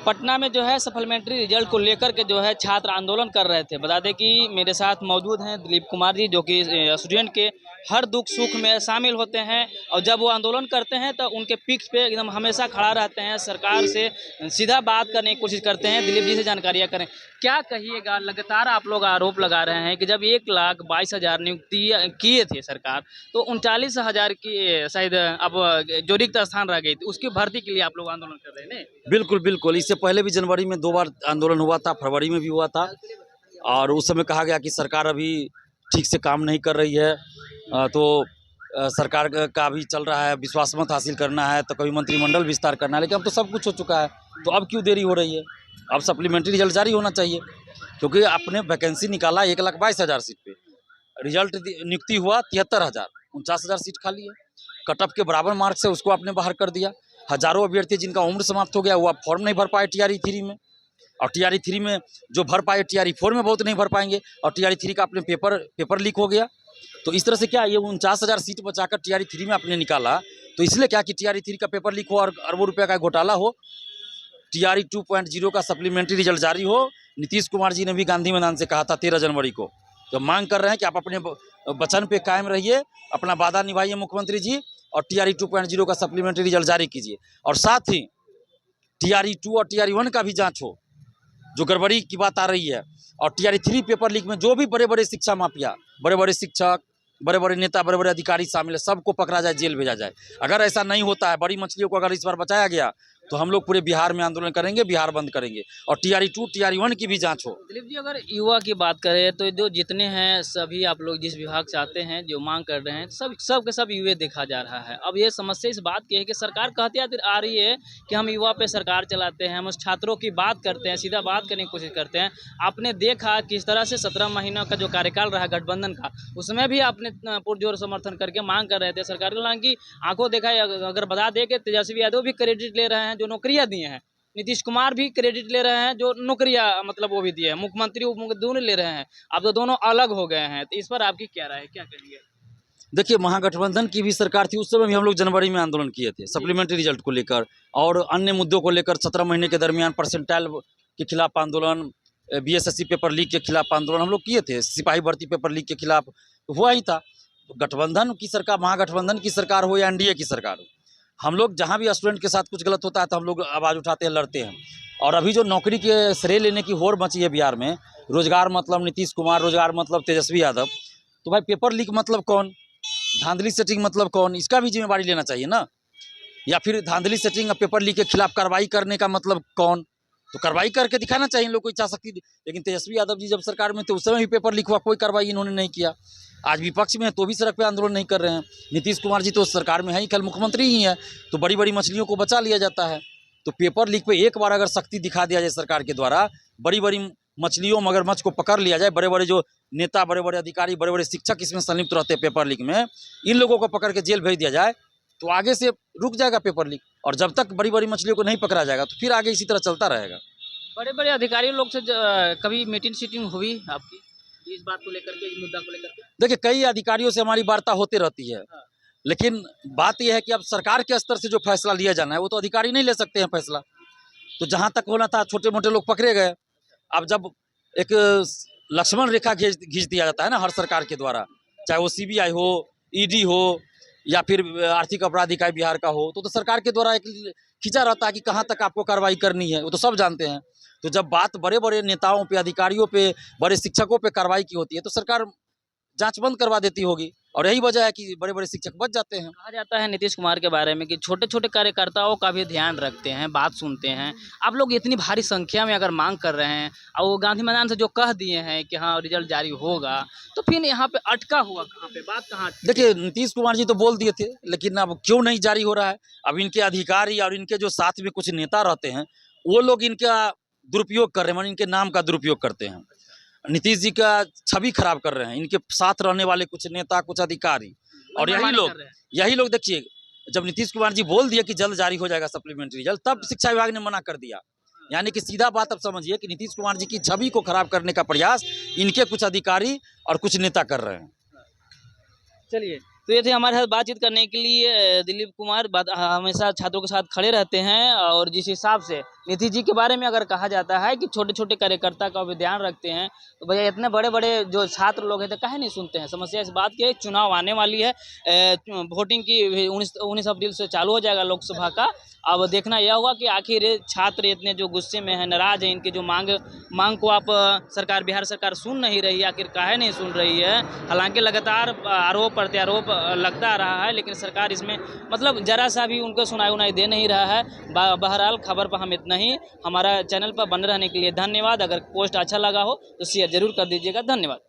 पटना में जो है सप्लीमेंट्री रिजल्ट को लेकर के जो है छात्र आंदोलन कर रहे थे। बता दें कि मेरे साथ मौजूद हैं दिलीप कुमार जी, जो कि स्टूडेंट के हर दुख सुख में शामिल होते हैं और जब वो आंदोलन करते हैं तो उनके पीठ पे एकदम हमेशा खड़ा रहते हैं, सरकार से सीधा बात करने की कोशिश करते हैं। दिलीप जी से जानकारियाँ करें, क्या कहिएगा? लगातार आप लोग आरोप लगा रहे हैं कि जब 1,22,000 नियुक्ति किए थे सरकार, तो 39,000 की शायद अब जो रिक्त स्थान रह गई थी उसकी भर्ती के लिए आप लोग आंदोलन कर रहे हैं। बिल्कुल बिल्कुल, इससे पहले भी जनवरी में 2 बार आंदोलन हुआ था, फरवरी में भी हुआ था और उस समय कहा गया कि सरकार अभी ठीक से काम नहीं कर रही है। सरकार का भी चल रहा है, विश्वास मत हासिल करना है, तो कभी मंत्रिमंडल विस्तार करना है, लेकिन अब तो सब कुछ हो चुका है, तो अब क्यों देरी हो रही है? अब सप्लीमेंट्री रिजल्ट जारी होना चाहिए, क्योंकि आपने वैकेंसी निकाला 1,22,000 सीट पे, रिजल्ट नियुक्ति हुआ 73,000, 49,000 सीट खाली है। कट ऑफ के बराबर मार्क से उसको आपने बाहर कर दिया। हजारों अभ्यर्थी जिनका उम्र समाप्त हो गया वो अब फॉर्म नहीं भर पाए TRE 3 में, और TRE 3 में जो भर पाए TRE 4 में बहुत नहीं भर पाएंगे, और TRE 3 का अपने पेपर लीक हो गया। तो इस तरह से क्या ये 49,000 सीट बचाकर TRE 3 में आपने निकाला, तो इसलिए क्या कि TRE 3 का पेपर लीक हो और अरबों रुपये का घोटाला हो, TRE 2.0 का सप्लीमेंट्री रिजल्ट जारी हो। नीतीश कुमार जी ने भी गांधी मैदान से कहा था 13 जनवरी को, तो मांग कर रहे हैं कि आप अपने वचन पे कायम रहिए, अपना वादा निभाइए मुख्यमंत्री जी, और TRE 2.0 का सप्लीमेंट्री रिजल्ट जारी कीजिए, और साथ ही TRE 2 और TRE 1 का भी जांच हो, जो गड़बड़ी की बात आ रही है। और TRE 3 पेपर लीक में जो भी बड़े बड़े शिक्षा माफिया, बड़े बड़े शिक्षक, बड़े बड़े नेता, बड़े बड़े अधिकारी शामिल है, सबको पकड़ा जाए, जेल भेजा जाए। अगर ऐसा नहीं होता है, बड़ी मछलियों को अगर इस बार बचाया गया, तो हम लोग पूरे बिहार में आंदोलन करेंगे, बिहार बंद करेंगे, और TRE 2 TRE 1 की भी जांच हो। दिलीप जी, अगर युवा की बात करें तो जो जितने हैं सभी आप लोग जिस विभाग से आते हैं, जो मांग कर रहे हैं, सब के सब युवा देखा जा रहा है। अब ये समस्या इस बात की है कि सरकार कहती आ रही है कि हम युवा पे सरकार चलाते हैं, हम उस छात्रों की बात करते हैं, सीधा बात करने की कोशिश करते हैं। आपने देखा किस तरह से 17 महीनों का जो कार्यकाल रहा गठबंधन का, उसमें भी आपने पुरजोर समर्थन करके मांग कर रहे थे सरकार को। हालांकि आंखों देखा, अगर बता दें कि तेजस्वी यादव भी क्रेडिट ले रहे हैं जो नौकरियां दिए हैं, नीतीश कुमार भी क्रेडिट ले रहे हैं जो नौकरियां मतलब वो भी दिए हैं, मुख्यमंत्री उप मुख्यमंत्री दोनों ले रहे हैं। अब तो दोनों अलग हो गए हैं, तो इस पर आपकी क्या राय है, क्या कहेंगे? देखिए, महागठबंधन की भी सरकार थी, उस समय भी हम लोग जनवरी में आंदोलन किए थे सप्लीमेंट्री रिजल्ट को लेकर, और अन्य मुद्दों को लेकर 17 महीने के दरमियान परसेंटाइल के खिलाफ आंदोलन, BSSC पेपर लीक के खिलाफ आंदोलन हम लोग किए थे, सिपाही भर्ती पेपर लीक के खिलाफ हुआ ही था। गठबंधन की सरकार, महागठबंधन की सरकार हो या NDA की सरकार हो, हम लोग जहाँ भी स्टूडेंट के साथ कुछ गलत होता है तो हम लोग आवाज़ उठाते हैं, लड़ते हैं। और अभी जो नौकरी के श्रेय लेने की होड़ मची है बिहार में, रोजगार मतलब नीतीश कुमार, रोजगार मतलब तेजस्वी यादव, तो भाई पेपर लीक मतलब कौन, धांधली सेटिंग मतलब कौन, इसका भी जिम्मेवारी लेना चाहिए ना। या फिर धांधली सेटिंग और पेपर लीक के खिलाफ कार्रवाई करने का मतलब कौन, तो कार्रवाई करके दिखाना चाहिए लोग को इच्छा शक्ति। लेकिन तेजस्वी यादव जी जब सरकार में थे उस समय भी पेपर लीक हुआ, कोई कार्रवाई इन्होंने नहीं किया। आज विपक्ष में है तो भी सड़क पे आंदोलन नहीं कर रहे हैं। नीतीश कुमार जी तो सरकार में है ही, कल मुख्यमंत्री ही है, तो बड़ी बड़ी मछलियों को बचा लिया जाता है। तो पेपर लीक पे एक बार अगर सख्ती दिखा दिया जाए सरकार के द्वारा, बड़ी बड़ी मछलियों, मगरमच्छ को पकड़ लिया जाए, बड़े बड़े जो नेता, बड़े बड़े अधिकारी, बड़े बड़े शिक्षक इसमें संलिप्त रहते हैं पेपर लीक में, इन लोगों को पकड़ के जेल भेज दिया जाए, तो आगे से रुक जाएगा पेपर लीक। और जब तक बड़ी बड़ी मछलियों को नहीं पकड़ा जाएगा तो फिर आगे इसी तरह चलता रहेगा। बड़े बड़े अधिकारियों लोग से कभी मीटिंग सीटिंग हुई आपकी इस बात को लेकर के, इस मुद्दा को लेकर के? देखिए, कई अधिकारियों से हमारी वार्ता होती रहती है, लेकिन बात यह है कि अब सरकार के स्तर से जो फैसला लिया जाना है वो तो अधिकारी नहीं ले सकते हैं फैसला। तो जहाँ तक होना था छोटे मोटे लोग पकड़े गए। अब जब एक लक्ष्मण रेखा खींच दिया जाता है ना हर सरकार के द्वारा, चाहे वो CBI हो, ED हो, या फिर आर्थिक अपराध इकाई बिहार का हो, तो सरकार के द्वारा एक खींचा रहता है कि कहाँ तक आपको कार्रवाई करनी है, वो तो सब जानते हैं। तो जब बात बड़े बड़े नेताओं पे, अधिकारियों पे, बड़े शिक्षकों पे कार्रवाई की होती है तो सरकार जांच बंद करवा देती होगी, और यही वजह है कि बड़े बड़े शिक्षक बच जाते हैं। कहा जाता है नीतीश कुमार के बारे में कि छोटे छोटे कार्यकर्ताओं का भी ध्यान रखते हैं, बात सुनते हैं। आप लोग इतनी भारी संख्या में अगर मांग कर रहे हैं और वो गांधी मैदान से जो कह दिए हैं कि हाँ रिजल्ट जारी होगा, तो फिर यहाँ पे अटका हुआ कहाँ पे, बात कहाँ? देखिए, नीतीश कुमार जी तो बोल दिए थे, लेकिन अब क्यों नहीं जारी हो रहा है? अब इनके अधिकारी और इनके जो साथ में कुछ नेता रहते हैं, वो लोग इनका दुरुपयोग कर रहे हैं, माने इनके नाम का दुरुपयोग करते हैं, नीतीश जी का छवि खराब कर रहे हैं, इनके साथ रहने वाले कुछ नेता, कुछ अधिकारी। और यही लोग देखिए, जब नीतीश कुमार जी बोल दिए कि जल्द जारी हो जाएगा सप्लीमेंट्री रिजल्ट, तब शिक्षा विभाग ने मना कर दिया। यानी कि सीधा बात अब समझिए कि नीतीश कुमार जी की छवि को खराब करने का प्रयास इनके कुछ अधिकारी और कुछ नेता कर रहे हैं। चलिए, तो ये थे हमारे साथ बातचीत करने के लिए दिलीप कुमार। हमेशा छात्रों के साथ खड़े रहते हैं और जिस हिसाब से नीतीश जी के बारे में अगर कहा जाता है कि छोटे छोटे कार्यकर्ता का भी ध्यान रखते हैं, तो भैया इतने बड़े बड़े जो छात्र लोग हैं तो काहे नहीं सुनते हैं। समस्या इस बात की है, चुनाव आने वाली है, वोटिंग की 19 अप्रैल से चालू हो जाएगा लोकसभा का। अब देखना यह होगा कि आखिर ये छात्र इतने जो गुस्से में है, नाराज है, इनकी जो मांग को आप सरकार, बिहार सरकार सुन नहीं रही है, आखिर काहे नहीं सुन रही है। हालांकि लगातार आरोप प्रत्यारोप लगता रहा है, लेकिन सरकार इसमें मतलब जरा सा भी उनको सुनाई दे नहीं रहा है। बहरहाल खबर पर हम इतना ही। हमारा चैनल पर बने रहने के लिए धन्यवाद। अगर पोस्ट अच्छा लगा हो तो शेयर जरूर कर दीजिएगा। धन्यवाद।